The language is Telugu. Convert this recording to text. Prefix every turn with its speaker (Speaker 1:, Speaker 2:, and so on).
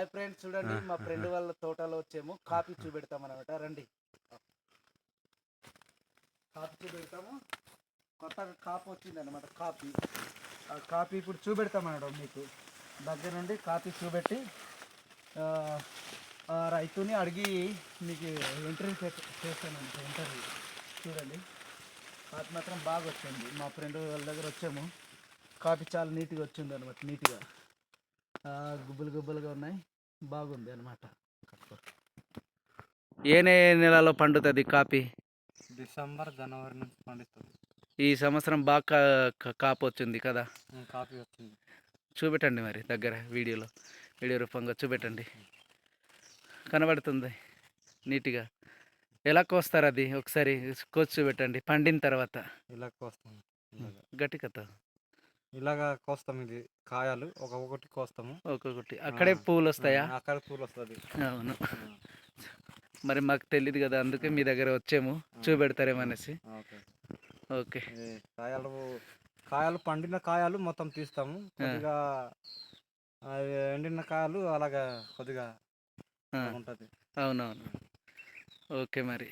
Speaker 1: హాయ్ ఫ్రెండ్స్, చూడండి మా ఫ్రెండ్ వాళ్ళ తోటలో వచ్చాము. కాఫీ చూపెడతాం అనమాట. రండి, కాఫీ చూపెడతాము. కొత్తగా కాఫీ వచ్చింది అనమాట. కాఫీ ఆ కాఫీ ఇప్పుడు చూపెడతాం అనమాట. మీకు దగ్గర నుండి కాఫీ చూపెట్టి ఆ రైతుని అడిగి మీకు ఇంటర్వ్యూ చేస్తాను అనమాట. ఇంటర్వ్యూ చూడండి, కాఫీ మాత్రం బాగా వచ్చింది. మా ఫ్రెండ్ వాళ్ళ దగ్గర వచ్చాము. కాఫీ చాలా నీట్గా వచ్చింది అనమాట. నీట్గా గుబ్బులు గుబ్బులుగా ఉన్నాయి, బాగుంది అనమాట. ఏ నెలలో పండుతుంది కాఫీ?
Speaker 2: డిసెంబర్ జనవరి నుంచి పండిస్తుంది.
Speaker 1: ఈ సంవత్సరం బాగా కాపు వచ్చింది కదా.
Speaker 2: కాఫీ వచ్చింది.
Speaker 1: చూపెట్టండి మరి దగ్గర వీడియో రూపంగా చూపెట్టండి. కనబడుతుంది నీట్గా. ఎలా కోస్తారు అది ఒకసారి కోసి చూపెట్టండి పండిన తర్వాత.
Speaker 2: ఇలా కోస్తాము,
Speaker 1: గట్టి కథ.
Speaker 2: ఇలాగా కోస్తాం. ఇది కాయలు ఒక్కొక్కటి కోస్తాము.
Speaker 1: ఒక్కొక్కటి అక్కడే పువ్వులు వస్తాయా?
Speaker 2: అక్కడ పూలు వస్తుంది.
Speaker 1: అవును, మరి మాకు తెలియదు కదా, అందుకే మీ దగ్గర వచ్చాము చూపెడతారేమనేసి. ఓకే.
Speaker 2: కాయలు పండిన కాయలు మొత్తం తీస్తాము. కొద్దిగా ఎండిన కాయలు అలాగా కొద్దిగా ఉంటుంది.
Speaker 1: అవునవును. ఓకే మరి.